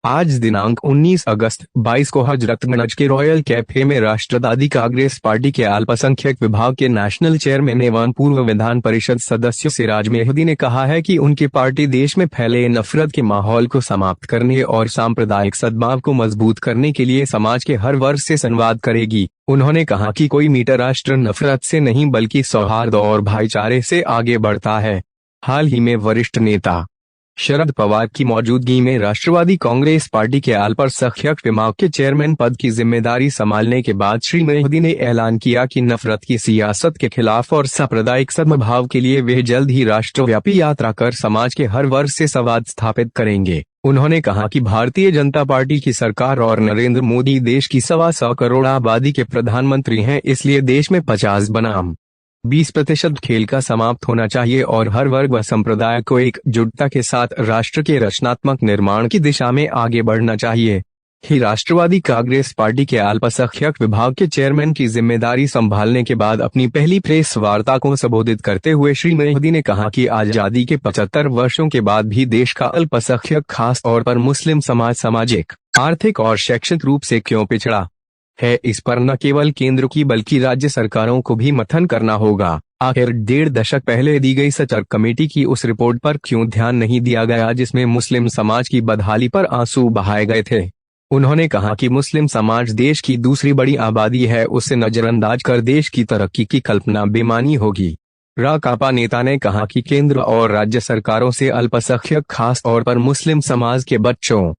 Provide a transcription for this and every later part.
आज दिनांक 19 अगस्त 22 को हजरतगंज के रॉयल कैफे में राष्ट्रवादी कांग्रेस पार्टी के अल्पसंख्यक विभाग के नेशनल चेयरमैन एवं पूर्व विधान परिषद सदस्य सिराज मेहदी ने कहा है कि उनकी पार्टी देश में फैले नफरत के माहौल को समाप्त करने और सांप्रदायिक सद्भाव को मजबूत करने के लिए समाज के हर वर्ग से संवाद करेगी। उन्होंने कहा कि कोई मीटर राष्ट्र नफरत से नहीं बल्कि सौहार्द और भाईचारे से आगे बढ़ता है। हाल ही में वरिष्ठ नेता शरद पवार की मौजूदगी में राष्ट्रवादी कांग्रेस पार्टी के अल्पसंख्यक विभाग के चेयरमैन पद की जिम्मेदारी संभालने के बाद श्री मेहदी ने ऐलान किया कि नफरत की सियासत के खिलाफ और सांप्रदायिक सद्भाव के लिए वे जल्द ही राष्ट्रव्यापी यात्रा कर समाज के हर वर्ग से संवाद स्थापित करेंगे। उन्होंने कहा कि भारतीय जनता पार्टी की सरकार और नरेंद्र मोदी देश की 125 करोड़ आबादी के प्रधानमंत्री हैं, इसलिए देश में 50 बनाम 20% खेल का समाप्त होना चाहिए और हर वर्ग व संप्रदाय को एकजुटता के साथ राष्ट्र के रचनात्मक निर्माण की दिशा में आगे बढ़ना चाहिए। ही राष्ट्रवादी कांग्रेस पार्टी के अल्पसंख्यक विभाग के चेयरमैन की जिम्मेदारी संभालने के बाद अपनी पहली प्रेस वार्ता को संबोधित करते हुए श्री मेहदी ने कहा कि आजादी के 75 वर्षों के बाद भी देश का अल्पसंख्यक खास तौर पर मुस्लिम समाज सामाजिक, आर्थिक और शैक्षणिक रूप से क्यों पिछड़ा है, इस पर न केवल केंद्र की बल्कि राज्य सरकारों को भी मंथन करना होगा। आखिर 1.5 दशक पहले दी गई सचर कमेटी की उस रिपोर्ट पर क्यों ध्यान नहीं दिया गया जिसमें मुस्लिम समाज की बदहाली पर आंसू बहाए गए थे। उन्होंने कहा कि मुस्लिम समाज देश की दूसरी बड़ी आबादी है, उसे नजरअंदाज कर देश की तरक्की की कल्पना बेमानी होगी। राकांपा नेता ने कहा कि केंद्र और राज्य सरकारों से अल्पसंख्यक खास तौर पर मुस्लिम समाज के बच्चों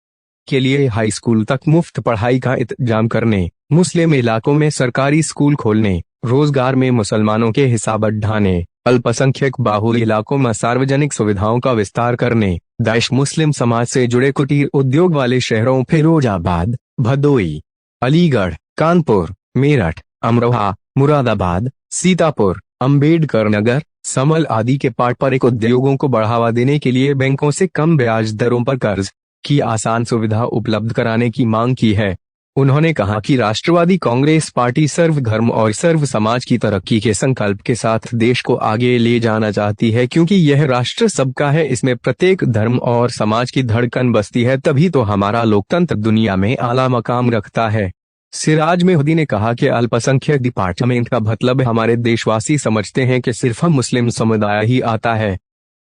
के लिए हाई स्कूल तक मुफ्त पढ़ाई का इंतजाम करने, मुस्लिम इलाकों में सरकारी स्कूल खोलने, रोजगार में मुसलमानों के हिसाब बढ़ाने, अल्पसंख्यक बाहुल इलाकों में सार्वजनिक सुविधाओं का विस्तार करने, दाइश मुस्लिम समाज से जुड़े कुटीर उद्योग वाले शहरों फिरोजाबाद, भदोई, अलीगढ़, कानपुर, मेरठ, अमरोहा, मुरादाबाद, सीतापुर, अंबेडकर नगर, समल आदि के पारंपरिक उद्योगों को बढ़ावा देने के लिए बैंकों से कम ब्याज दरों पर कर्ज की आसान सुविधा उपलब्ध कराने की मांग की है। उन्होंने कहा कि राष्ट्रवादी कांग्रेस पार्टी सर्व धर्म और सर्व समाज की तरक्की के संकल्प के साथ देश को आगे ले जाना चाहती है, क्योंकि यह राष्ट्र सबका है, इसमें प्रत्येक धर्म और समाज की धड़कन बसती है, तभी तो हमारा लोकतंत्र दुनिया में आला मकाम रखता है। सिराज मेहदी ने कहा कि अल्पसंख्यक डिपार्टमेंट का मतलब हमारे देशवासी समझते हैं कि सिर्फ मुस्लिम समुदाय ही आता है,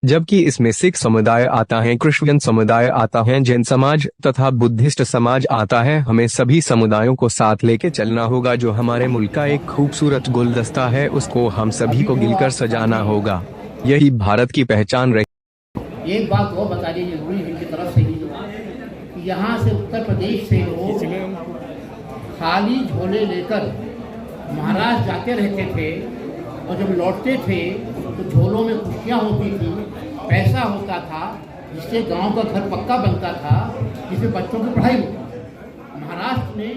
जबकि इसमें सिख समुदाय आता है, क्रिश्चियन समुदाय आता है, जैन समाज तथा बुद्धिस्ट समाज आता है। हमें सभी समुदायों को साथ लेके चलना होगा। जो हमारे मुल्क का एक खूबसूरत गुलदस्ता है, उसको हम सभी को मिलकर सजाना होगा। यही भारत की पहचान रही। एक बात और बता दी जरूरी है इनकी तरफ से ही, यहाँ से उत्तर प्रदेश से लोग खाली झोले लेकर महाराष्ट्र जाते रहते थे और जब लौटते थे तो झोलों में खुशियाँ होती थी, पैसा होता था, जिससे गांव का घर पक्का बनता था, जिससे बच्चों की पढ़ाई होती थी। महाराष्ट्र ने